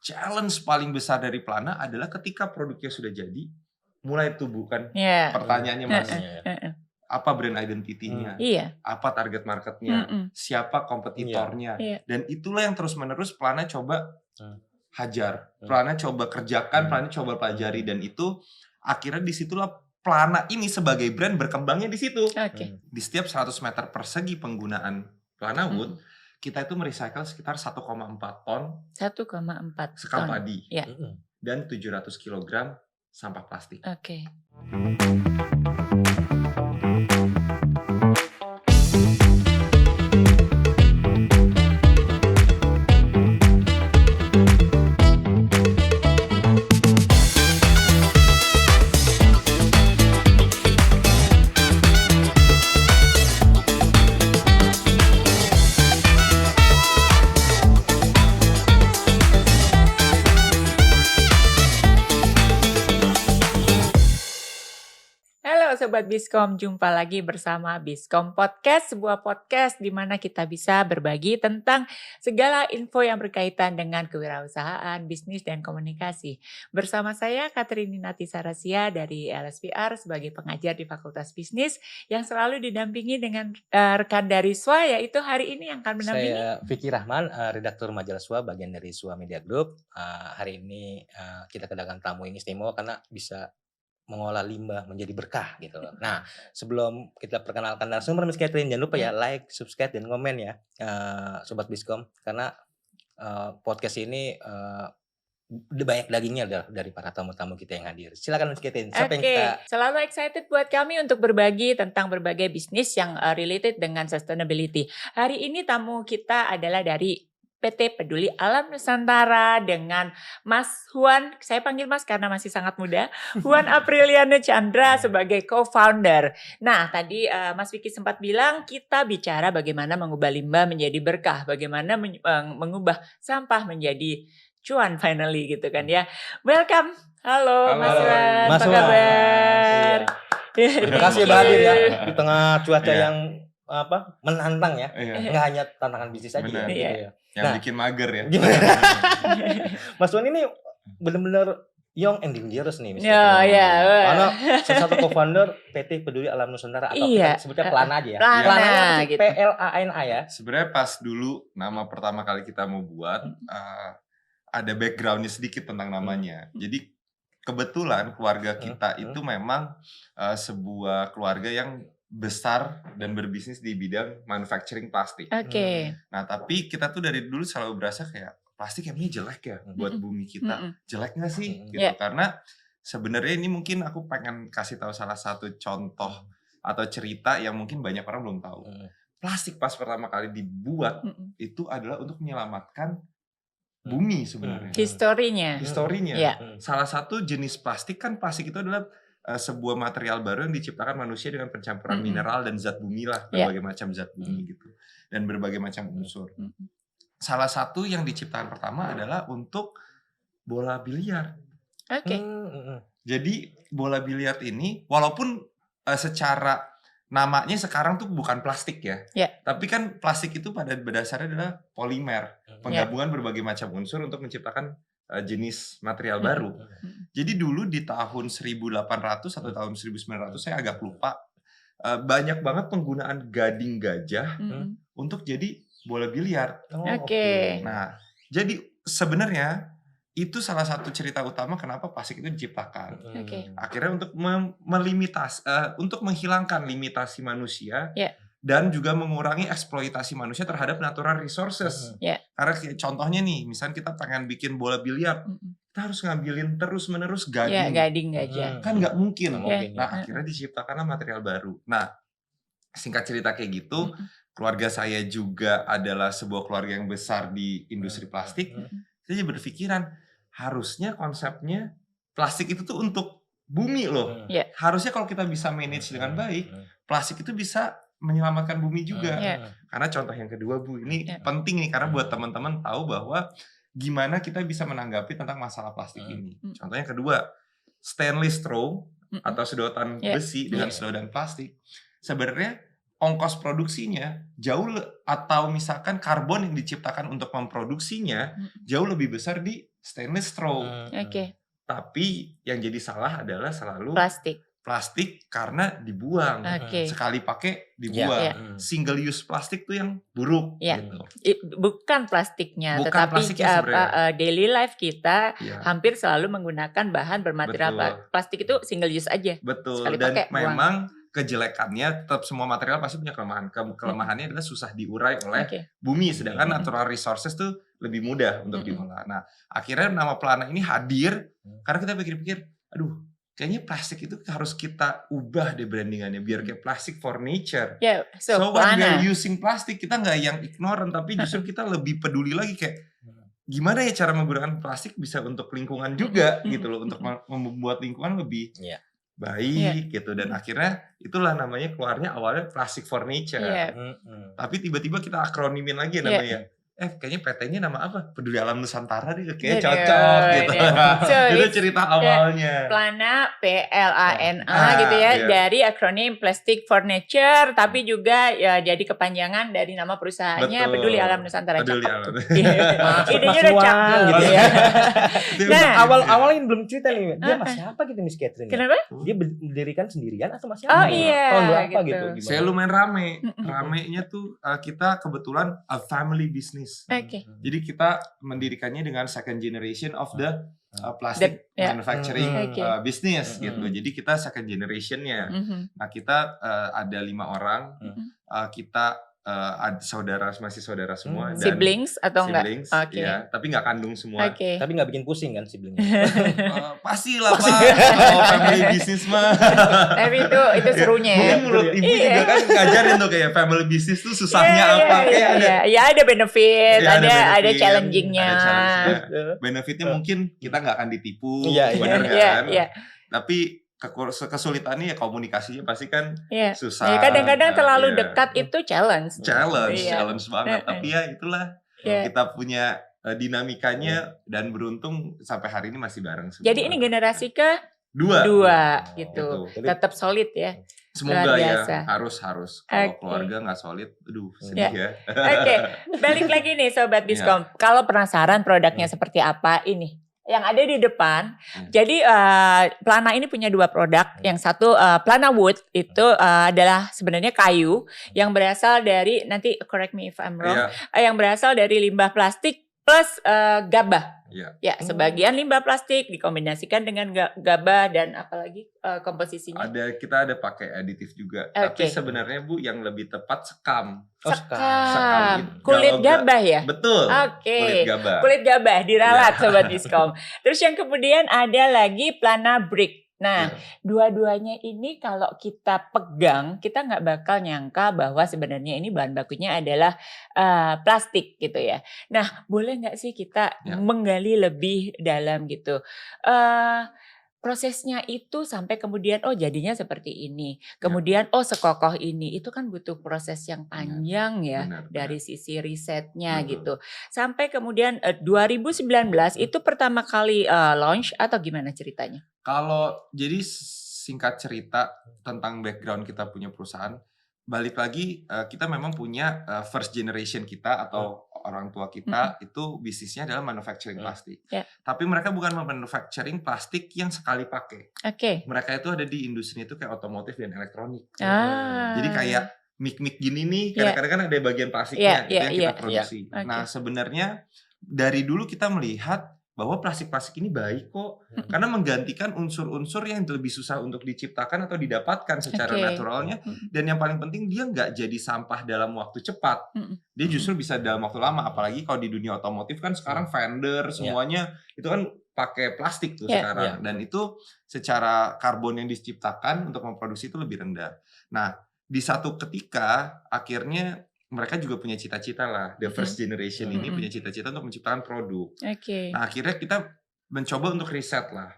challenge paling besar dari Plana adalah ketika produknya sudah jadi, mulai tumbuh kan pertanyaannya Mas. Apa brand identity-nya? Apa target market-nya? Siapa kompetitornya? Dan itulah yang terus-menerus Plana coba hajar. Plana coba kerjakan, Plana coba pelajari, dan itu akhirnya disitulah Plana ini sebagai brand berkembangnya di situ. Di setiap 100 meter persegi penggunaan Plana Wood, kita itu merecycle sekitar 1,4 ton sekam padi dan 700 kg sampah plastik. Sobat Bizkom, jumpa lagi bersama Bizkom Podcast, sebuah podcast di mana kita bisa berbagi tentang segala info yang berkaitan dengan kewirausahaan, bisnis, dan komunikasi. Bersama saya Katrini Natisarasia dari LSPR sebagai pengajar di Fakultas Bisnis yang selalu didampingi dengan rekan dari SWA, yaitu hari ini yang akan mendampingi. Saya Vicky Rahman, redaktur majalah SWA, bagian dari SWA Media Group. Hari ini kita kedatangan tamu ini istimewa karena bisa mengolah limbah menjadi berkah gitu loh. Nah, sebelum kita perkenalkan narasumber Miss Catherine, jangan lupa ya like, subscribe, dan komen ya Sobat Bizkom, karena podcast ini banyak dagingnya dari para tamu-tamu kita yang hadir. Silakan Miss Catherine. Selalu excited buat kami untuk berbagi tentang berbagai bisnis yang related dengan sustainability. Hari ini tamu kita adalah dari PT Peduli Alam Nusantara dengan Mas Huan, saya panggil Mas karena masih sangat muda, Huan Apriliano Chandra sebagai co-founder. Nah, tadi Mas Vicky sempat bilang kita bicara bagaimana mengubah limbah menjadi berkah, bagaimana mengubah sampah menjadi cuan finally gitu kan ya. Welcome. Halo Mas Huan, apa kabar? Terima kasih hadir ya di tengah cuaca yang menantang ya. Nggak hanya tantangan bisnis aja ya. Yang bikin mager ya. Mas Wan ini benar-benar young and dangerous nih misalnya. Karena salah satu co-founder PT Peduli Alam Nusantara atau kita sebutnya Plana aja ya. Plana gitu. PLANA ya. Sebenarnya pas dulu nama pertama kali kita mau buat ada backgroundnya sedikit tentang namanya. Jadi kebetulan keluarga kita itu memang sebuah keluarga yang besar dan berbisnis di bidang manufacturing plastik. Nah, tapi kita tuh dari dulu selalu berasa kayak plastik emangnya jelek ya buat bumi kita. Jelek nggak sih? Gitu. Karena sebenarnya ini mungkin aku pengen kasih tahu salah satu contoh atau cerita yang mungkin banyak orang belum tahu. Plastik pas pertama kali dibuat itu adalah untuk menyelamatkan bumi sebenarnya. Historinya. Salah satu jenis plastik kan, plastik itu adalah sebuah material baru yang diciptakan manusia dengan pencampuran mineral dan zat bumi lah, berbagai macam zat bumi gitu, dan berbagai macam unsur. Salah satu yang diciptakan pertama adalah untuk bola biliar. Jadi bola biliar ini walaupun secara namanya sekarang tuh bukan plastik ya, tapi kan plastik itu pada dasarnya adalah polimer, penggabungan berbagai macam unsur untuk menciptakan jenis material baru. Jadi dulu di tahun 1800 atau tahun 1900 saya agak lupa, banyak banget penggunaan gading gajah untuk jadi bola biliar. Nah, jadi sebenarnya itu salah satu cerita utama kenapa plastik itu diciptakan. Akhirnya untuk untuk menghilangkan limitasi manusia. Dan juga mengurangi eksploitasi manusia terhadap natural resources. Karena contohnya nih, misalnya kita pengen bikin bola biliar, kita harus ngambilin terus-menerus gading. Gading gajah. Kan nggak mungkin. Nah, akhirnya diciptakanlah material baru. Nah, singkat cerita kayak gitu, keluarga saya juga adalah sebuah keluarga yang besar di industri plastik. Saya berpikiran, harusnya konsepnya plastik itu tuh untuk bumi loh. Harusnya kalau kita bisa manage dengan baik, plastik itu bisa menyelamatkan bumi juga. Karena contoh yang kedua Bu, ini penting nih karena buat teman-teman tahu bahwa gimana kita bisa menanggapi tentang masalah plastik ini. Contoh yang kedua, stainless straw atau sedotan besi dengan sedotan plastik. Sebenarnya ongkos produksinya atau misalkan karbon yang diciptakan untuk memproduksinya jauh lebih besar di stainless straw. Tapi yang jadi salah adalah selalu plastik karena dibuang. Sekali pakai dibuang. Single use plastik tuh yang buruk gitu. Bukan plastiknya, tetapi daily life kita hampir selalu menggunakan bahan bermaterial plastik itu single use aja. Betul. Sekali Dan pakai, memang kejelekannya tetap semua material pasti punya kelemahan. Kelemahannya adalah susah diurai oleh bumi, sedangkan natural resources tuh lebih mudah untuk diolah. Nah, akhirnya nama Plana ini hadir karena kita pikir-pikir, aduh, kayaknya plastik itu harus kita ubah deh brandingannya biar kayak plastic for nature. So when we are using plastik, kita nggak yang ignorant, tapi justru kita lebih peduli lagi kayak gimana ya cara menggunakan plastik bisa untuk lingkungan juga gitu loh, untuk membuat lingkungan lebih baik gitu. Dan akhirnya itulah namanya keluarnya awalnya plastic for nature. Tapi tiba-tiba kita akronimin lagi namanya. Kayaknya PT-nya nama apa? Peduli Alam Nusantara deh, kayaknya cocok gitu. So, itu cerita awalnya. Plana, PLANA gitu ya, dari akronim Plastic for Nature, tapi juga ya jadi kepanjangan dari nama perusahaannya Peduli Alam Nusantara. Peduli Alam. Idenya udah cakep gitu ya. Nah, awal-awalnya belum cerita nih, dia Mas siapa gitu Miss Catherine? Kenapa? Dia berdirikan sendirian atau masih apa? Tahun berapa gitu? Saya lumayan rame. Ramenya tuh kita kebetulan a family business. Jadi kita mendirikannya dengan second generation of the plastic manufacturing business gitu. Jadi kita second generationnya. Nah kita ada 5 orang. Kita masih saudara semua. Dan siblings atau enggak? Ya, tapi nggak kandung semua. Tapi nggak bikin pusing kan siblingnya? Pastilah Pak. Kalau family business mah. Tapi itu serunya. Mungkin menurut ibu juga kan ngajarin tuh kayak family business tuh susahnya apa. Ada benefit, ada challengingnya. Benefitnya mungkin kita nggak akan ditipu, benar kan? Tapi kesulitannya ya komunikasinya pasti kan susah. Kadang-kadang terlalu dekat itu challenge banget. Tapi ya itulah kita punya dinamikanya dan beruntung sampai hari ini masih bareng semua. Jadi ini generasi ke dua gitu. Tetap solid ya. Semoga ya harus. Kalau keluarga nggak solid, aduh sedih ya. Balik lagi nih Sobat Biskom. Kalau penasaran produknya seperti apa ini? Yang ada di depan. Jadi Plana ini punya 2 produk. Yang satu Plana Wood itu adalah sebenarnya kayu yang berasal dari, nanti correct me if I'm wrong, yang berasal dari limbah plastik plus gabah. Sebagian limbah plastik dikombinasikan dengan gabah dan apalagi komposisinya. Kita ada pakai aditif juga. Tapi sebenarnya Bu yang lebih tepat sekam. Sekam. Kulit gabah ya? Betul. Kulit gabah diralat Sobat Biskom. Terus yang kemudian ada lagi Plana Brick. Nah, dua-duanya ini kalau kita pegang, kita nggak bakal nyangka bahwa sebenarnya ini bahan bakunya adalah plastik gitu ya. Nah, boleh nggak sih kita menggali lebih dalam gitu? Prosesnya itu sampai kemudian jadinya seperti ini. Kemudian sekokoh ini. Itu kan butuh proses yang panjang dari sisi risetnya gitu. Sampai kemudian 2019 itu pertama kali launch atau gimana ceritanya? Jadi singkat cerita tentang background kita punya perusahaan, balik lagi kita memang punya first generation kita atau orang tua kita itu bisnisnya adalah manufacturing plastik. Tapi mereka bukan manufacturing plastik yang sekali pakai. Mereka itu ada di industri itu kayak otomotif dan elektronik. Jadi kayak mic gini nih, kadang-kadang kan ada bagian plastiknya itu yang kita produksi. Nah sebenarnya dari dulu kita melihat bahwa plastik-plastik ini baik kok, karena menggantikan unsur-unsur yang lebih susah untuk diciptakan atau didapatkan secara naturalnya, dan yang paling penting dia nggak jadi sampah dalam waktu cepat, dia justru bisa dalam waktu lama, apalagi kalau di dunia otomotif kan sekarang fender semuanya itu kan pakai plastik tuh sekarang, dan itu secara karbon yang diciptakan untuk memproduksi itu lebih rendah. Nah di satu ketika akhirnya mereka juga punya cita-cita lah, the first generation ini punya cita-cita untuk menciptakan produk. Nah akhirnya kita mencoba untuk riset lah,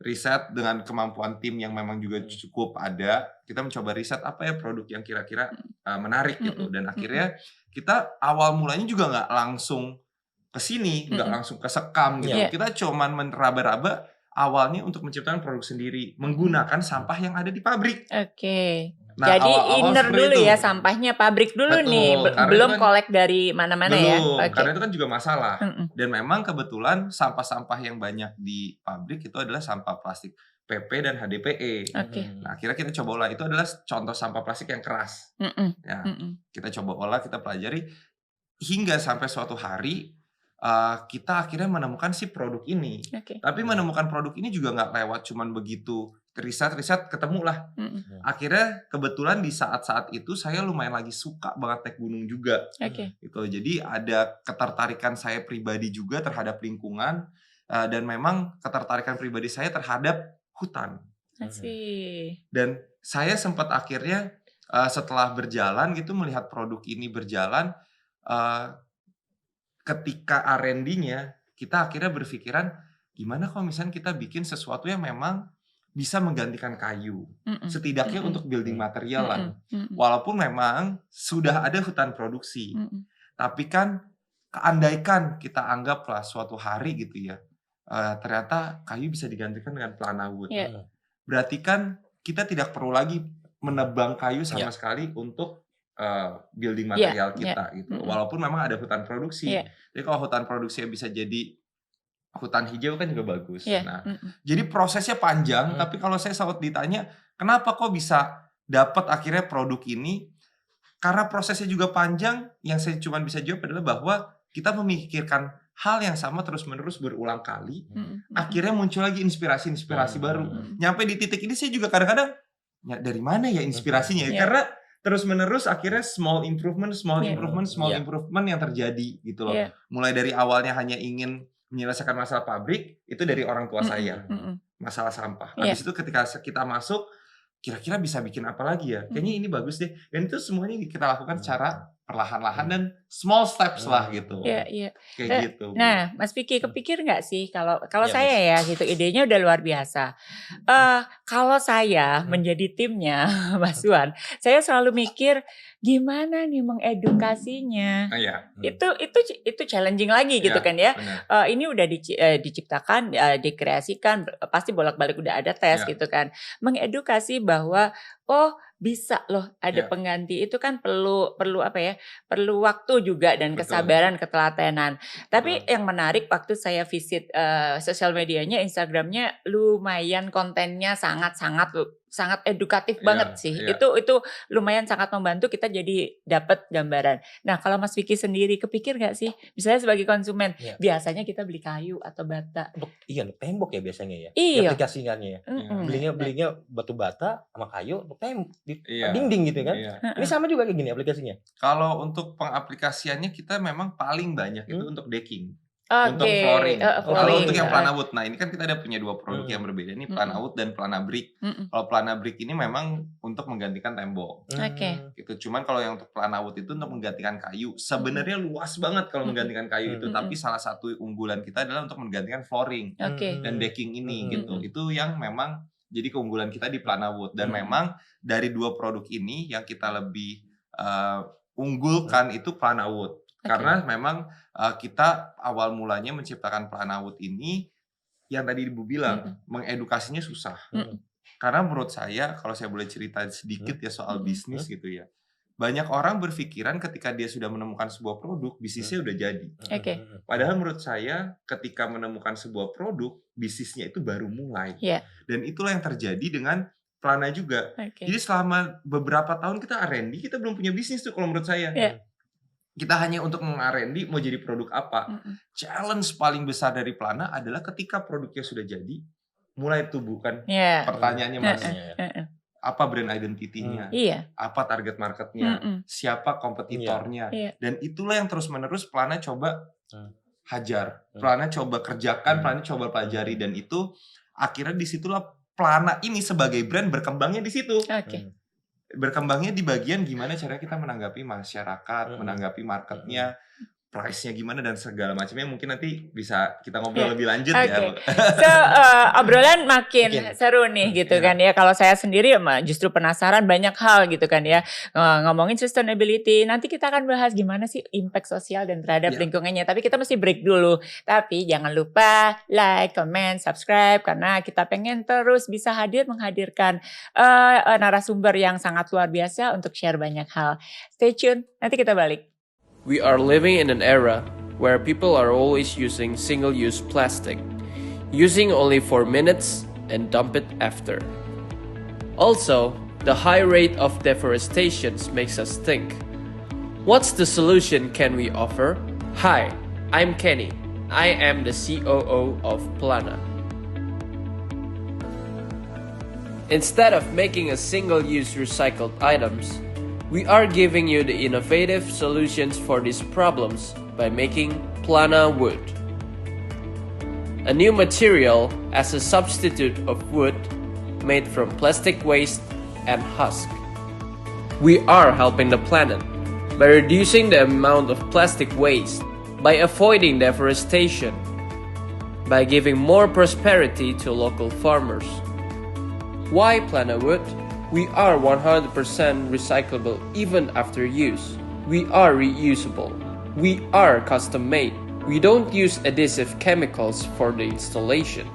riset dengan kemampuan tim yang memang juga cukup ada. Kita mencoba riset apa ya produk yang kira-kira menarik gitu, dan akhirnya kita awal mulanya juga nggak langsung ke sini, nggak langsung ke sekam gitu. Kita cuman meraba-raba awalnya untuk menciptakan produk sendiri menggunakan sampah yang ada di pabrik. Nah, Jadi awal-awal inner seperti dulu itu. ya, sampahnya pabrik dulu nih, Betul, karena belum itu kan kolek dari mana-mana ya. belum, Oke. karena itu kan juga masalah. Mm-mm. Dan memang kebetulan sampah-sampah yang banyak di pabrik itu adalah sampah plastik PP dan HDPE. Oke. Nah, akhirnya kita coba olah, itu adalah contoh sampah plastik yang keras. Mm-mm. Ya, Mm-mm. kita coba olah, kita pelajari hingga sampai suatu hari kita akhirnya menemukan si produk ini. Oke. Tapi menemukan produk ini juga nggak lewat cuman begitu riset ketemu lah. Mm-mm. Akhirnya kebetulan di saat-saat itu saya lumayan lagi suka banget naik gunung juga. Oke. Gitu. Jadi ada ketertarikan saya pribadi juga terhadap lingkungan dan memang ketertarikan pribadi saya terhadap hutan. Asih. Dan saya sempat akhirnya setelah berjalan gitu melihat produk ini berjalan, ketika R&D-nya kita akhirnya berpikiran gimana kalau misalnya kita bikin sesuatu yang memang bisa menggantikan kayu. Mm-mm. Setidaknya Mm-mm. untuk building material lah. Mm-mm. Walaupun memang sudah ada hutan produksi. Mm-mm. Tapi kan andaikan kita anggaplah suatu hari gitu ya, ternyata kayu bisa digantikan dengan pelana wood. Yeah. Berarti kan kita tidak perlu lagi menebang kayu sama sekali untuk building material kita gitu. Walaupun memang ada hutan produksi. Jadi kalau hutan produksi bisa jadi hutan hijau kan juga bagus. Nah, jadi prosesnya panjang. Tapi kalau saya selalu ditanya, kenapa kok bisa dapat akhirnya produk ini? Karena prosesnya juga panjang. Yang saya cuma bisa jawab adalah bahwa kita memikirkan hal yang sama terus-menerus berulang kali. Akhirnya muncul lagi inspirasi baru. Nyampe di titik ini saya juga kadang-kadang, ya dari mana ya inspirasinya? Karena terus-menerus akhirnya small improvement yang terjadi gitu loh. Mulai dari awalnya hanya ingin menyelesaikan masalah pabrik, itu dari orang tua saya. Masalah sampah. Habis itu ketika kita masuk, kira-kira bisa bikin apa lagi ya? Kayaknya ini bagus deh. Dan itu semuanya kita lakukan secara perlahan-lahan dan small steps lah gitu. Iya. Kayak gitu. Nah, Mas Vicky kepikir nggak sih kalau saya ya gitu, idenya udah luar biasa. Kalau saya menjadi timnya Mas Wan, saya selalu mikir gimana nih mengedukasinya. Itu challenging lagi gitu kan ya. Ini udah diciptakan, dikreasikan, pasti bolak-balik udah ada tes gitu kan. Mengedukasi bahwa bisa loh ada pengganti, itu kan perlu apa ya, perlu waktu juga dan kesabaran, ketelatenan. Tapi yang menarik waktu saya visit sosial medianya, Instagramnya lumayan kontennya sangat edukatif banget sih. Itu lumayan sangat membantu kita jadi dapat gambaran. Nah, kalau Mas Vicky sendiri kepikir nggak sih, misalnya sebagai konsumen, biasanya kita beli kayu atau bata? Iya, tembok ya biasanya ya. Iya. Aplikasikannya ya. Belinya batu bata sama kayu, tembok di dinding gitu kan. Ini sama juga kayak gini aplikasinya. Kalau untuk pengaplikasiannya kita memang paling banyak itu untuk decking. Untuk flooring. Kalau untuk yang plana wood, nah ini kan kita ada punya dua produk yang berbeda nih, plana wood dan plana brick. Kalau plana brick ini memang untuk menggantikan tembok. Gitu. Cuman kalau yang untuk plana wood itu untuk menggantikan kayu. Sebenarnya luas banget kalau menggantikan kayu itu, tapi salah satu unggulan kita adalah untuk menggantikan flooring dan decking ini gitu. Itu yang memang jadi keunggulan kita di plana wood, dan memang dari dua produk ini yang kita lebih unggulkan itu plana wood. Karena memang kita awal mulanya menciptakan plana wood ini yang tadi Ibu bilang mengedukasinya susah. Karena menurut saya, kalau saya boleh cerita sedikit ya soal bisnis gitu ya. Banyak orang berpikiran ketika dia sudah menemukan sebuah produk, bisnisnya udah jadi. Padahal menurut saya ketika menemukan sebuah produk, bisnisnya itu baru mulai. Dan itulah yang terjadi dengan plana juga. Jadi selama beberapa tahun kita R&D, kita belum punya bisnis tuh kalau menurut saya. Kita hanya untuk meng-R&D mau jadi produk apa. Challenge paling besar dari plana adalah ketika produknya sudah jadi, mulai tumbuhkan pertanyaannya Mas. Apa brand identity-nya? Apa target marketnya? Siapa kompetitornya? Dan itulah yang terus-menerus plana coba hajar. Plana coba kerjakan, plana coba pelajari. Dan itu akhirnya disitulah plana ini sebagai brand berkembangnya di situ. Berkembangnya di bagian gimana cara kita menanggapi masyarakat, menanggapi marketnya, price-nya gimana dan segala macamnya mungkin nanti bisa kita ngobrol lebih lanjut ya. So obrolan makin seru nih gitu kan ya. Kalau saya sendiri justru penasaran banyak hal gitu kan ya. Ngomongin sustainability, nanti kita akan bahas gimana sih impact sosial dan terhadap lingkungannya. Tapi kita mesti break dulu. Tapi jangan lupa like, comment, subscribe karena kita pengen terus bisa menghadirkan narasumber yang sangat luar biasa untuk share banyak hal. Stay tune, nanti kita balik. We are living in an era where people are always using single-use plastic, using only for minutes and dump it after. Also, the high rate of deforestation makes us think, what's the solution can we offer? Hi, I'm Kenny. I am the COO of Plana. Instead of making a single-use recycled items, we are giving you the innovative solutions for these problems by making Plana wood. A new material as a substitute of wood made from plastic waste and husk. We are helping the planet by reducing the amount of plastic waste, by avoiding deforestation, by giving more prosperity to local farmers. Why Plana wood? We are 100% recyclable even after use. We are reusable. We are custom made. We don't use adhesive chemicals for the installation.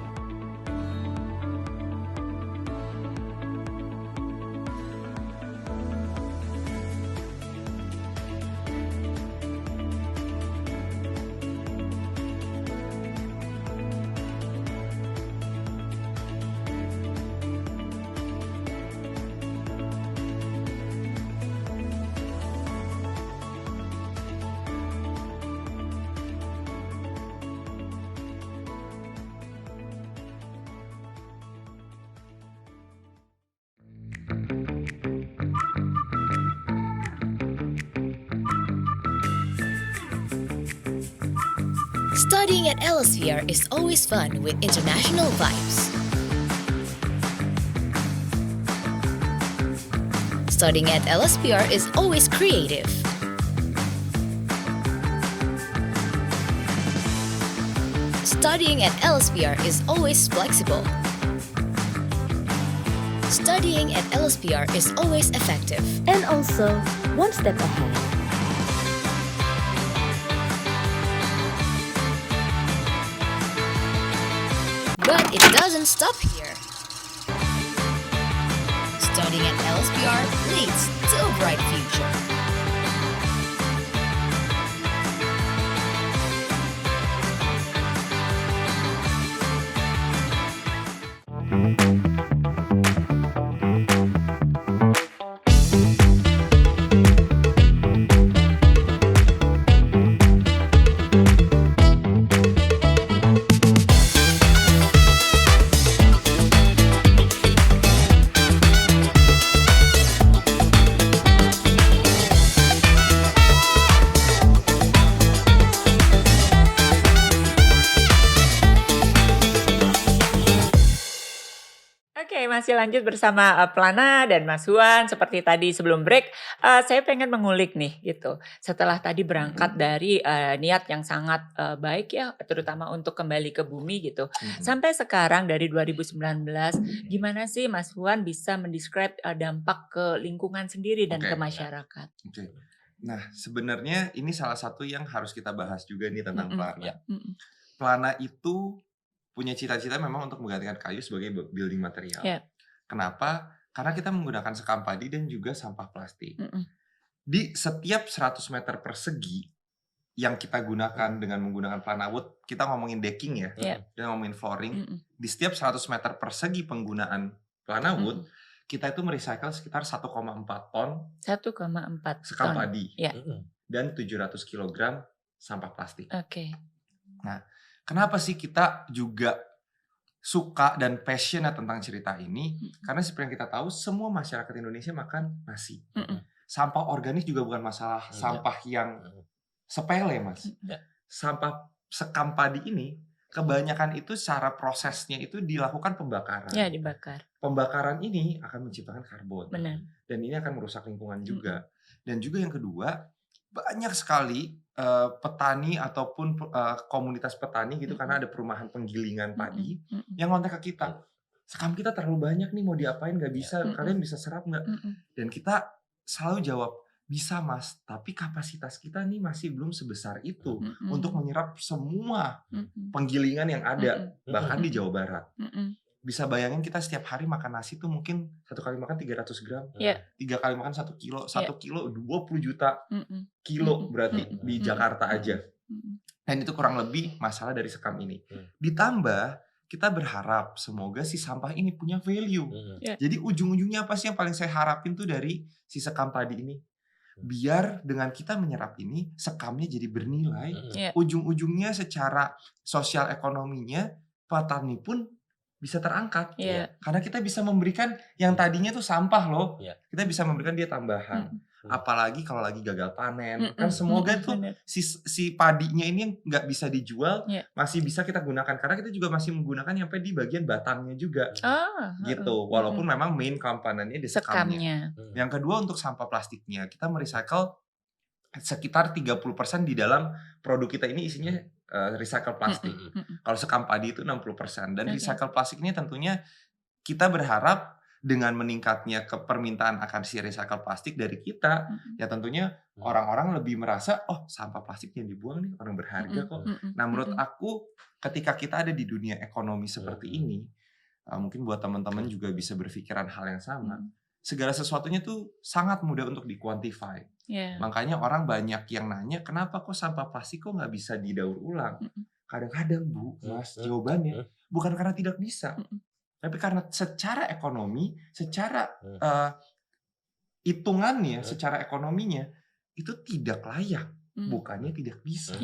Studying at Elsevier is always fun with international vibes. Studying at Elsevier is always creative. Studying at Elsevier is always flexible. Studying at Elsevier is always effective. And also, one step ahead. But it doesn't stop here. Studying at Elsevier leads to a bright future. Masih lanjut bersama Plana dan Mas Huan. Seperti tadi sebelum break, saya pengen mengulik nih gitu. Setelah tadi berangkat dari niat yang sangat baik ya, terutama untuk kembali ke bumi gitu. Sampai sekarang dari 2019, gimana sih Mas Huan bisa mendescribe dampak ke lingkungan sendiri dan ke masyarakat? Nah, sebenarnya ini salah satu yang harus kita bahas juga nih tentang Plana. Plana itu punya cita-cita memang untuk menggantikan kayu sebagai building material. Kenapa? Karena kita menggunakan sekam padi dan juga sampah plastik. Di setiap 100 meter persegi yang kita gunakan dengan menggunakan Plana wood, kita ngomongin decking ya, kita ngomongin flooring. Di setiap 100 meter persegi penggunaan Plana wood, kita itu merecycle sekitar 1,4 ton 1,4 sekam padi dan 700 kg sampah plastik. Nah, kenapa sih kita juga suka dan passionate tentang cerita ini? Karena seperti yang kita tahu, semua masyarakat Indonesia makan nasi. Sampah organik juga bukan masalah sampah yang sepele, Mas. Sampah sekam padi ini, kebanyakan itu cara prosesnya itu dilakukan pembakaran. Dibakar. Pembakaran ini akan menciptakan karbon. Benar. Dan ini akan merusak lingkungan juga. Dan juga yang kedua, banyak sekali petani ataupun komunitas petani gitu karena ada perumahan penggilingan padi yang ngontak ke kita. Sekam kita terlalu banyak nih, mau diapain, nggak bisa, kalian bisa serap nggak? Dan kita selalu jawab, bisa mas, tapi kapasitas kita nih masih belum sebesar itu untuk menyerap semua penggilingan yang ada, bahkan di Jawa Barat. Bisa bayangin kita setiap hari makan nasi tuh mungkin 1 kali makan 300 gram, 3 kali makan 1 kilo, 1 kilo 20 juta kilo berarti di Jakarta aja. Dan itu kurang lebih masalah dari sekam ini. Ditambah kita berharap semoga si sampah ini punya value. Jadi ujung-ujungnya apa sih yang paling saya harapin tuh dari si sekam padi ini? Biar dengan kita menyerap ini, sekamnya jadi bernilai. Ujung-ujungnya secara sosial ekonominya, petani pun bisa terangkat. Karena kita bisa memberikan yang tadinya tuh sampah loh. Kita bisa memberikan dia tambahan. Apalagi kalau lagi gagal panen. Kan semoga tuh si padinya ini yang nggak bisa dijual, masih bisa kita gunakan. Karena kita juga masih menggunakan sampai di bagian batangnya juga. Gitu. Walaupun memang main komponennya di sekamnya. Yang kedua untuk sampah plastiknya. Kita merecycle sekitar 30% di dalam produk kita ini isinya recycle plastik. Kalau sekam padi itu 60%. Dan recycle plastik ini tentunya kita berharap dengan meningkatnya permintaan akan si recycle plastik dari kita, ya tentunya orang-orang lebih merasa, oh sampah plastiknya dibuang nih, orang berharga kok. Nah menurut aku ketika kita ada di dunia ekonomi seperti ini, mungkin buat teman-teman juga bisa berpikiran hal yang sama. Segala sesuatunya tuh sangat mudah untuk dikuantify. Makanya orang banyak yang nanya, kenapa kok sampah plastik kok nggak bisa didaur ulang? Kadang-kadang Bu, Mas, jawabannya bukan karena tidak bisa. Tapi karena secara ekonomi, secara hitungannya, secara ekonominya, itu tidak layak. Bukannya tidak bisa.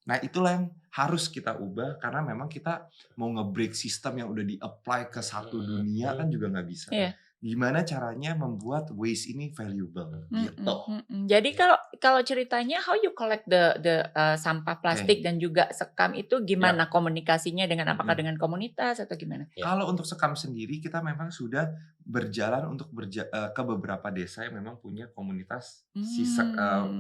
Nah itulah yang harus kita ubah. Karena memang kita mau nge-break sistem yang udah di-apply ke satu dunia kan juga nggak bisa. Gimana caranya membuat waste ini valuable gitu. Jadi kalau ceritanya how you collect the sampah plastik dan juga sekam itu gimana komunikasinya dengan apakah dengan komunitas atau gimana? Kalau untuk sekam sendiri kita memang sudah berjalan untuk ke beberapa desa yang memang punya komunitas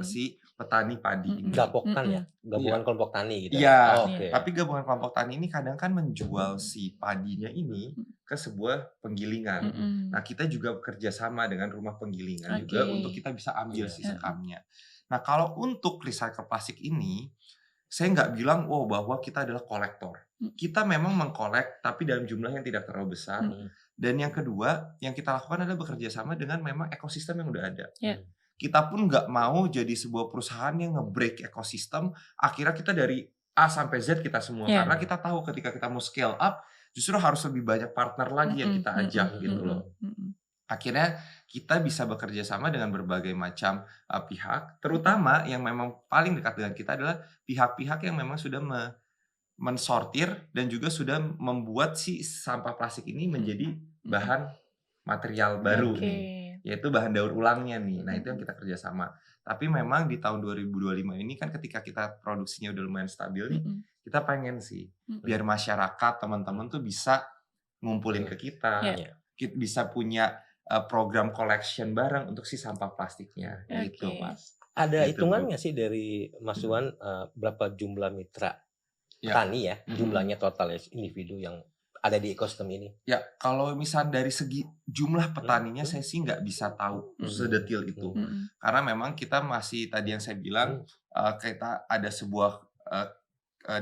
si petani padi ini. Gapoktan ya? Gabungan kelompok tani gitu. Iya, tapi gabungan kelompok tani ini kadang kan menjual si padinya ini ke sebuah penggilingan. Nah kita juga bekerja sama dengan rumah penggilingan juga untuk kita bisa ambil si sekamnya. Nah kalau untuk recycle plastik ini, saya nggak bilang bahwa kita adalah kolektor. Kita memang mengkolek tapi dalam jumlah yang tidak terlalu besar. Dan yang kedua, yang kita lakukan adalah bekerja sama dengan memang ekosistem yang udah ada. Kita pun nggak mau jadi sebuah perusahaan yang nge-break ekosistem. Akhirnya kita dari A sampai Z kita semua. Karena kita tahu ketika kita mau scale up, justru harus lebih banyak partner lagi yang kita ajak gitu loh. Akhirnya kita bisa bekerja sama dengan berbagai macam pihak. Terutama yang memang paling dekat dengan kita adalah pihak-pihak yang memang sudah mensortir dan juga sudah membuat si sampah plastik ini menjadi bahan material baru nih, yaitu bahan daur ulangnya nih. Nah itu yang kita kerjasama. Tapi memang di tahun 2025 ini kan ketika kita produksinya udah lumayan stabil nih, kita pengen sih biar masyarakat teman-teman tuh bisa ngumpulin ke kita, bisa punya program collection bareng untuk si sampah plastiknya gitu Mas. Ada hitungannya sih dari Mas Wan berapa jumlah mitra petani ya, jumlahnya total ya individu yang ada di ekosistem ini? Ya, kalau misal dari segi jumlah petaninya saya sih nggak bisa tahu sedetil itu. Karena memang kita masih tadi yang saya bilang kita ada sebuah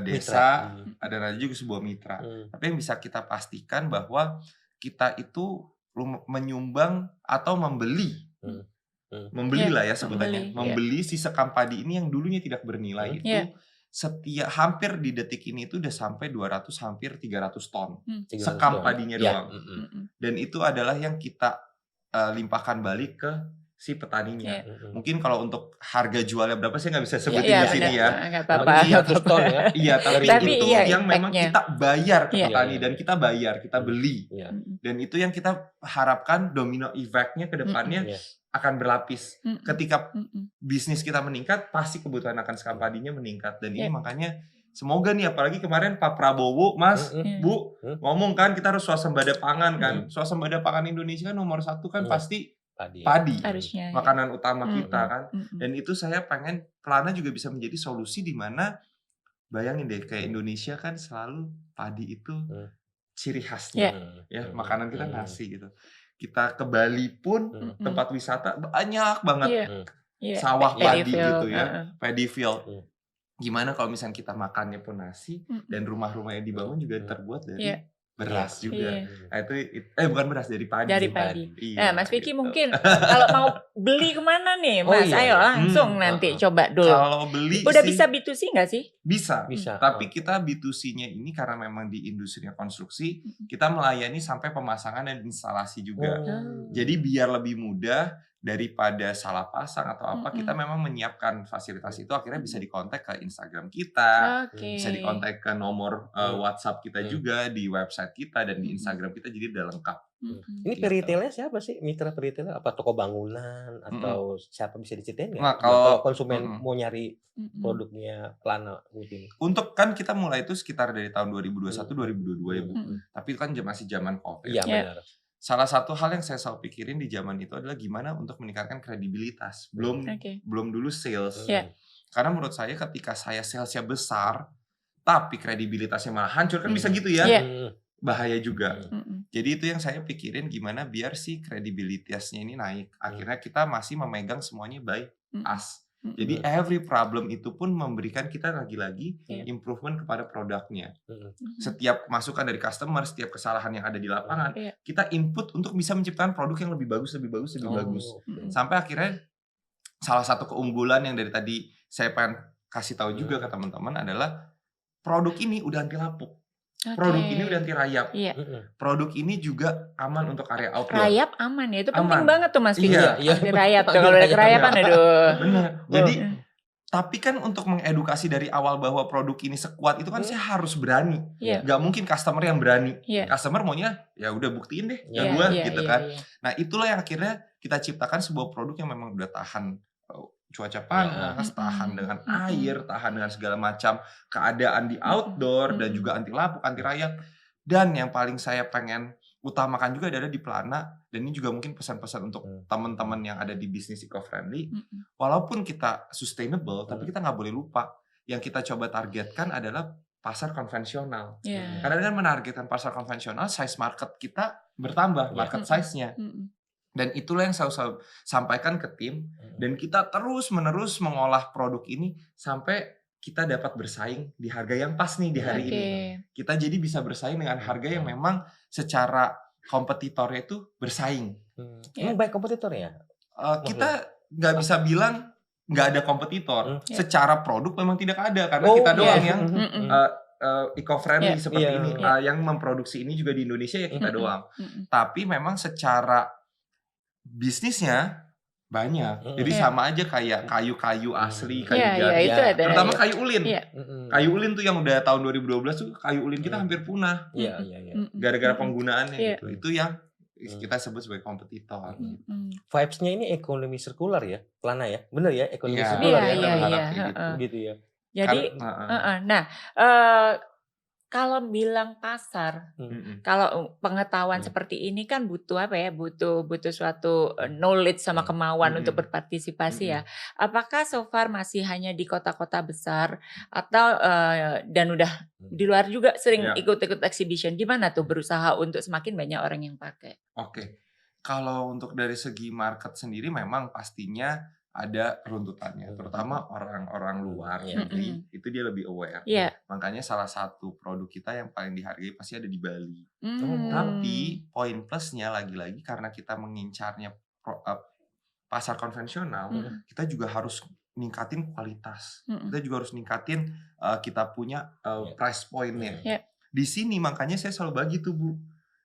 desa, ada juga sebuah mitra. Tapi yang bisa kita pastikan bahwa kita itu menyumbang atau membeli lah ya sebutannya, membeli si sekam padi ini yang dulunya tidak bernilai itu. Hampir di detik ini itu udah sampai 200 hampir 300 ton sekam padinya doang. Dan itu adalah yang kita limpahkan balik ke si petaninya. Mungkin kalau untuk harga jualnya berapa saya nggak bisa sebutin di sini ya. Iya, tapi itu yang memang kita bayar ke petani dan kita bayar, kita beli. Dan itu yang kita harapkan domino effect-nya ke depannya akan berlapis. Ketika bisnis kita meningkat, pasti kebutuhan akan sekam padinya meningkat. Dan ini makanya semoga nih, apalagi kemarin Pak Prabowo, Mas, Bu, ngomong kan kita harus swasembada pangan kan. Swasembada pangan Indonesia kan nomor 1 kan pasti padi. Harusnya. Makanan utama kita kan. Mm-mm. Dan itu saya pengen Plana juga bisa menjadi solusi di mana bayangin deh kayak Indonesia kan selalu padi itu ciri khasnya. Ya, makanan kita nasi gitu. Kita ke Bali pun tempat wisata banyak banget sawah padi gitu ya, paddy field. Gimana kalau misalnya kita makannya pun nasi dan rumah-rumah yang dibangun juga terbuat dari beras juga. Nah, itu bukan beras, dari padi. Dari padi. Iya, Nah, Mas Vicky gitu. mungkin kalau mau beli kemana nih, Mas? Ayo langsung nanti coba dulu. Kalau beli Udah sih, bisa B2C nggak sih? Bisa. Bisa. Tapi kita B2C-nya ini karena memang di industri konstruksi, kita melayani sampai pemasangan dan instalasi juga. Jadi biar lebih mudah daripada salah pasang atau apa, kita memang menyiapkan fasilitas itu. Akhirnya bisa dikontak ke Instagram kita, bisa dikontak ke nomor WhatsApp kita juga, di website kita dan di Instagram kita, jadi udah lengkap. Ini peritailnya siapa sih? Mitra peritailnya apa toko bangunan atau siapa, bisa diceritain nggak? Nah, kalau konsumen mau nyari produknya Plana Wood ini. Untuk kan kita mulai itu sekitar dari tahun 2021-2022 ya Bu. Tapi itu kan masih zaman COVID. Iya benar. Salah satu hal yang saya selalu pikirin di zaman itu adalah gimana untuk meningkatkan kredibilitas. Belum dulu sales. Karena menurut saya ketika saya salesnya besar, tapi kredibilitasnya malah hancur, kan bisa gitu ya. Bahaya juga. Jadi itu yang saya pikirin, gimana biar si kredibilitasnya ini naik. Akhirnya kita masih memegang semuanya by us. Jadi every problem itu pun memberikan kita lagi-lagi improvement kepada produknya. Setiap masukan dari customer, setiap kesalahan yang ada di lapangan, kita input untuk bisa menciptakan produk yang lebih bagus. Sampai akhirnya salah satu keunggulan yang dari tadi saya pengen kasih tahu juga ke teman-teman adalah produk ini udah anti lapuk. Produk ini udah anti rayap. Produk ini juga aman untuk area outdoor. Rayap aman ya, itu penting banget tuh Mas Vicky. Iya. Anti rayap tuh, kalau ada kerayapan aduh. Benar. Jadi tapi kan untuk mengedukasi dari awal bahwa produk ini sekuat itu kan saya harus berani. Gak mungkin customer yang berani. Customer maunya ya udah buktiin deh ke gua gitu kan. Nah, itulah yang akhirnya kita ciptakan sebuah produk yang memang udah tahan cuaca panas, tahan dengan air, tahan dengan segala macam keadaan di outdoor, dan juga anti lapuk, anti rayap. Dan yang paling saya pengen utamakan juga adalah di Plana, dan ini juga mungkin pesan-pesan untuk teman-teman yang ada di bisnis eco-friendly, walaupun kita sustainable, tapi kita nggak boleh lupa yang kita coba targetkan adalah pasar konvensional. Karena dengan menargetkan pasar konvensional, size market kita bertambah, market size-nya. Dan itulah yang saya sampaikan ke tim, dan kita terus-menerus mengolah produk ini sampai kita dapat bersaing di harga yang pas nih di hari ini. Kita jadi bisa bersaing dengan harga yang memang secara kompetitornya itu bersaing. Emang baik kompetitornya? Kita nggak bisa bilang nggak ada kompetitor. Secara produk memang tidak ada, karena kita doang yang eco-friendly seperti ini. Yang memproduksi ini juga di Indonesia ya kita doang. Tapi memang secara bisnisnya banyak. Jadi sama aja kayak kayu-kayu asli, kayu jati. Terutama kayu ulin. Kayu ulin tuh yang udah tahun 2012 tuh kayu ulin kita hampir punah. Gara-gara penggunaannya gitu. Itu yang kita sebut sebagai kompetitor. Vibes-nya ini ekonomi sirkular ya, Plana ya. Bener ya, ekonomi sirkular ya. Gitu ya. Jadi kalau bilang pasar, kalau pengetahuan seperti ini kan butuh apa ya? Butuh suatu knowledge sama kemauan untuk berpartisipasi ya. Apakah so far masih hanya di kota-kota besar atau dan udah di luar juga sering ikut-ikut exhibition? Gimana tuh berusaha untuk semakin banyak orang yang pakai? Oke. Kalau untuk dari segi market sendiri memang pastinya ada runtutannya, terutama orang-orang luar negeri itu dia lebih aware. Makanya salah satu produk kita yang paling dihargai pasti ada di Bali. Tapi poin plusnya lagi-lagi karena kita mengincarnya pasar konvensional, kita juga harus ningkatin kualitas. Kita juga harus ningkatin kita punya price point-nya. Di sini makanya saya selalu bagi tuh Bu,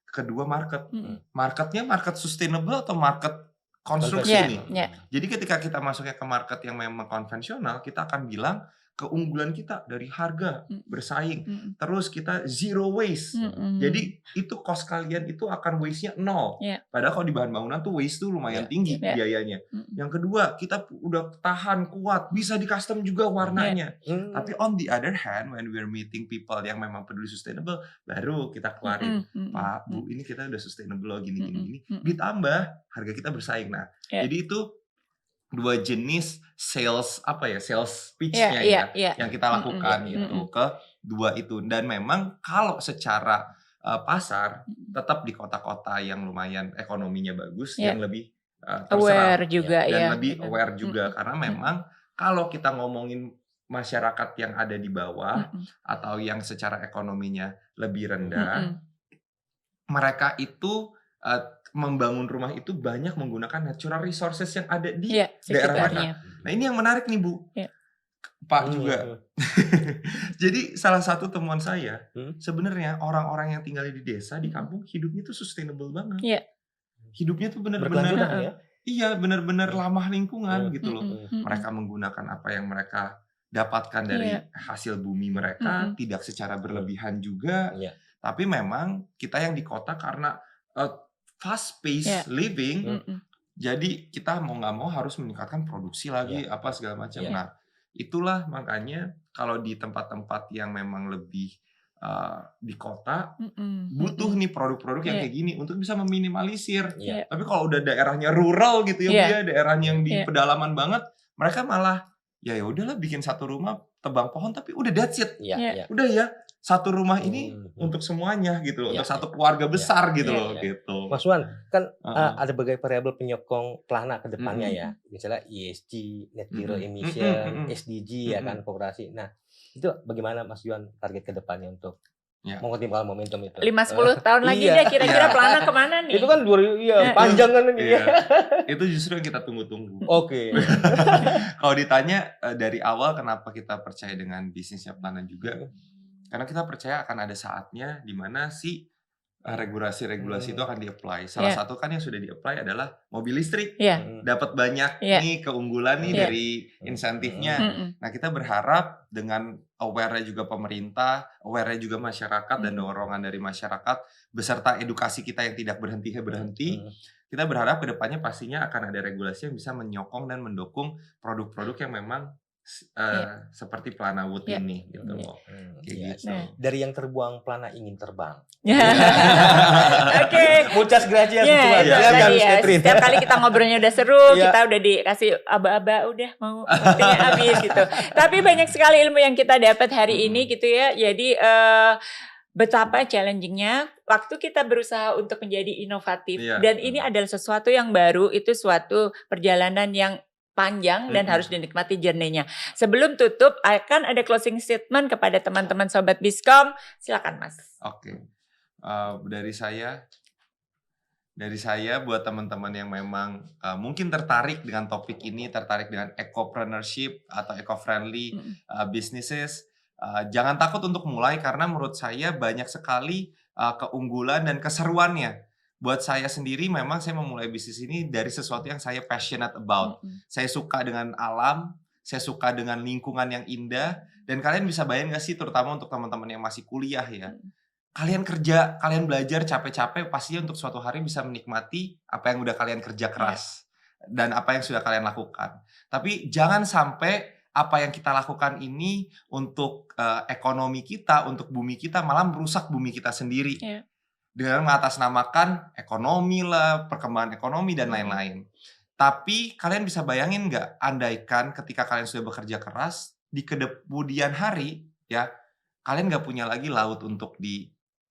kedua market. Marketnya market sustainable atau market konstruksi nih. Jadi ketika kita masuknya ke market yang memang konvensional, kita akan bilang keunggulan kita dari harga bersaing, terus kita zero waste. Jadi itu cost kalian itu akan waste-nya 0. Padahal kalau di bahan bangunan tuh waste tuh lumayan tinggi biayanya. Yang kedua, kita udah tahan kuat, bisa di custom juga warnanya. Tapi on the other hand, when we're meeting people yang memang peduli sustainable, baru kita keluarin, Pak, Bu, ini kita udah sustainable loh, gini. Ditambah harga kita bersaing. Nah, jadi itu 2 jenis sales pitch-nya yang kita lakukan gitu ke 2 itu. Dan memang kalau secara pasar tetap di kota-kota yang lumayan ekonominya bagus, yang lebih aware juga dan lebih aware juga, karena memang kalau kita ngomongin masyarakat yang ada di bawah atau yang secara ekonominya lebih rendah, mereka itu membangun rumah itu banyak menggunakan natural resources yang ada di daerah mereka. Nah, ini yang menarik nih, Bu. Pak juga. Jadi salah satu temuan saya, sebenarnya orang-orang yang tinggal di desa, di kampung, hidupnya tuh sustainable banget. Hidupnya tuh benar-benar benar-benar ramah lingkungan gitu loh. Mereka menggunakan apa yang mereka dapatkan dari hasil bumi mereka, tidak secara berlebihan juga. Tapi memang kita yang di kota karena fast pace living, jadi kita mau nggak mau harus meningkatkan produksi lagi apa segala macam. Nah, itulah makanya kalau di tempat-tempat yang memang lebih di kota butuh nih produk-produk yang kayak gini untuk bisa meminimalisir. Tapi kalau udah daerahnya rural gitu ya, daerahnya yang di pedalaman banget, mereka malah ya udahlah bikin satu rumah tebang pohon tapi udah that's it. Udah ya. Satu rumah ini untuk semuanya gitu loh, untuk satu keluarga besar gitu loh gitu. Mas Wan, kan ada berbagai variabel penyokong Plana ke depannya ya. Misalnya ESG, net zero emission, SDG ya kan, koperasi. Nah, itu bagaimana Mas Yuan target ke depannya untuk mengoptimalkan momentum itu? 5-10 tahun lagi deh kira-kira Plana kemana nih? Itu kan panjang kan ini. Itu justru yang kita tunggu-tunggu. Oke. Kalau ditanya dari awal kenapa kita percaya dengan bisnisnya Plana juga, karena kita percaya akan ada saatnya di mana si regulasi-regulasi itu akan di-apply. Salah satu kan yang sudah di-apply adalah mobil listrik. Dapat banyak nih keunggulan nih dari insentifnya. Nah, kita berharap dengan aware-nya juga pemerintah, aware-nya juga masyarakat dan dorongan dari masyarakat beserta edukasi kita yang tidak berhenti, kita berharap ke depannya pastinya akan ada regulasi yang bisa menyokong dan mendukung produk-produk yang memang seperti Plana Wood ini gitu loh. Kayak gitu. Dari yang terbuang Plana ingin terbang. Oke. Muchas gracias. Setiap kali kita ngobrolnya udah seru, kita udah dikasih aba-aba, udah mau waktunya habis gitu. Tapi banyak sekali ilmu yang kita dapat hari ini gitu ya. Jadi betapa challengingnya waktu kita berusaha untuk menjadi inovatif dan ini adalah sesuatu yang baru, itu suatu perjalanan yang panjang dan harus dinikmati journey-nya. Sebelum tutup akan ada closing statement kepada teman-teman Sobat Biskom. Silakan Mas. Oke. Dari saya buat teman-teman yang memang mungkin tertarik dengan topik ini, tertarik dengan ecopreneurship atau eco-friendly businesses, jangan takut untuk mulai karena menurut saya banyak sekali keunggulan dan keseruannya. Buat saya sendiri memang saya memulai bisnis ini dari sesuatu yang saya passionate about. Saya suka dengan alam, saya suka dengan lingkungan yang indah. Dan kalian bisa bayangin gak sih, terutama untuk teman-teman yang masih kuliah ya. Kalian kerja, kalian belajar capek-capek, pastinya untuk suatu hari bisa menikmati apa yang udah kalian kerja keras. Dan apa yang sudah kalian lakukan. Tapi jangan sampai apa yang kita lakukan ini untuk ekonomi kita, untuk bumi kita, malah merusak bumi kita sendiri. Dengan mengatasnamakan ekonomi lah, perkembangan ekonomi dan lain-lain. Tapi kalian bisa bayangin nggak, andaikan ketika kalian sudah bekerja keras, di kemudian hari ya, kalian nggak punya lagi laut untuk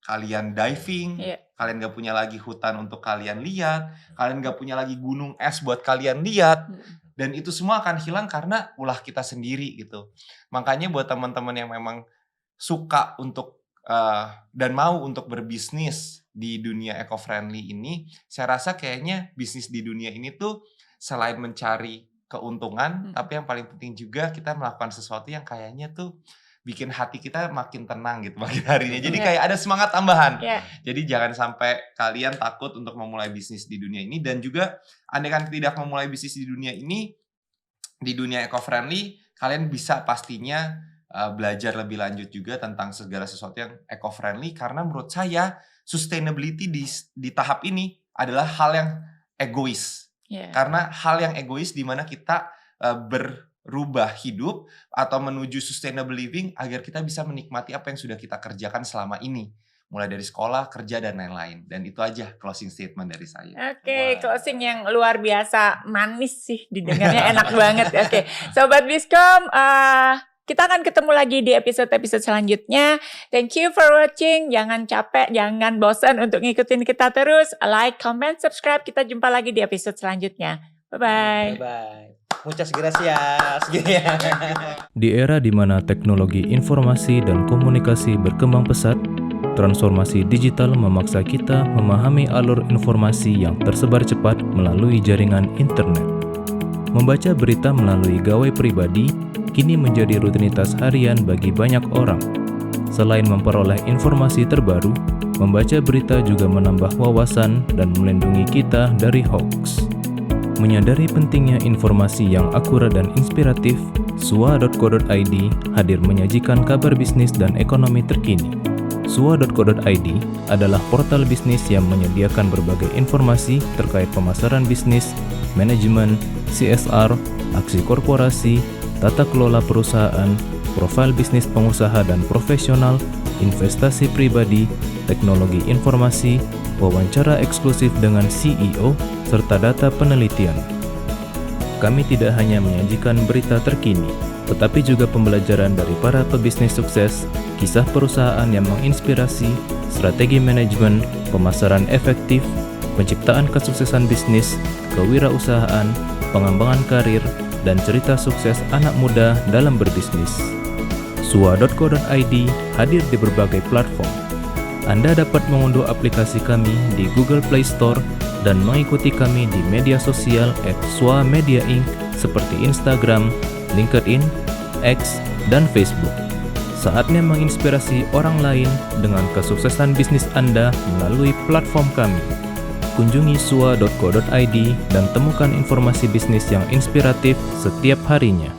kalian diving, kalian nggak punya lagi hutan untuk kalian lihat, kalian nggak punya lagi gunung es buat kalian lihat, dan itu semua akan hilang karena ulah kita sendiri gitu. Makanya buat teman-teman yang memang suka untuk dan mau untuk berbisnis di dunia eco-friendly ini, saya rasa kayaknya bisnis di dunia ini tuh selain mencari keuntungan, tapi yang paling penting juga kita melakukan sesuatu yang kayaknya tuh bikin hati kita makin tenang gitu makin harinya. Jadi kayak ada semangat tambahan. Jadi jangan sampai kalian takut untuk memulai bisnis di dunia ini, dan juga andaikan tidak memulai bisnis di dunia ini, di dunia eco-friendly, kalian bisa pastinya belajar lebih lanjut juga tentang segala sesuatu yang eco-friendly, karena menurut saya sustainability di tahap ini adalah hal yang egois. Karena hal yang egois di mana kita berubah hidup atau menuju sustainable living agar kita bisa menikmati apa yang sudah kita kerjakan selama ini. Mulai dari sekolah, kerja, dan lain-lain. Dan itu aja closing statement dari saya. Oke, closing yang luar biasa. Manis sih, didengarnya enak banget. Oke, Sobat Bizcom, kita akan ketemu lagi di episode-episode selanjutnya. Thank you for watching. Jangan capek, jangan bosan untuk ngikutin kita terus. Like, comment, subscribe. Kita jumpa lagi di episode selanjutnya. Bye-bye. Bye-bye. Muchas gracias. Di era di mana teknologi informasi dan komunikasi berkembang pesat, transformasi digital memaksa kita memahami alur informasi yang tersebar cepat melalui jaringan internet. Membaca berita melalui gawai pribadi kini menjadi rutinitas harian bagi banyak orang. Selain memperoleh informasi terbaru, membaca berita juga menambah wawasan dan melindungi kita dari hoax. Menyadari pentingnya informasi yang akurat dan inspiratif, sua.co.id hadir menyajikan kabar bisnis dan ekonomi terkini. Sua.co.id adalah portal bisnis yang menyediakan berbagai informasi terkait pemasaran bisnis, manajemen, CSR, aksi korporasi, tata kelola perusahaan, profil bisnis pengusaha dan profesional, investasi pribadi, teknologi informasi, wawancara eksklusif dengan CEO, serta data penelitian. Kami tidak hanya menyajikan berita terkini, tetapi juga pembelajaran dari para pebisnis sukses, kisah perusahaan yang menginspirasi, strategi manajemen, pemasaran efektif, penciptaan kesuksesan bisnis, kewirausahaan, pengembangan karir, dan cerita sukses anak muda dalam berbisnis. Sua.co.id hadir di berbagai platform. Anda dapat mengunduh aplikasi kami di Google Play Store dan mengikuti kami di media sosial @swa-media-inc seperti Instagram, LinkedIn, X, dan Facebook. Saatnya menginspirasi orang lain dengan kesuksesan bisnis Anda melalui platform kami. Kunjungi sua.co.id dan temukan informasi bisnis yang inspiratif setiap harinya.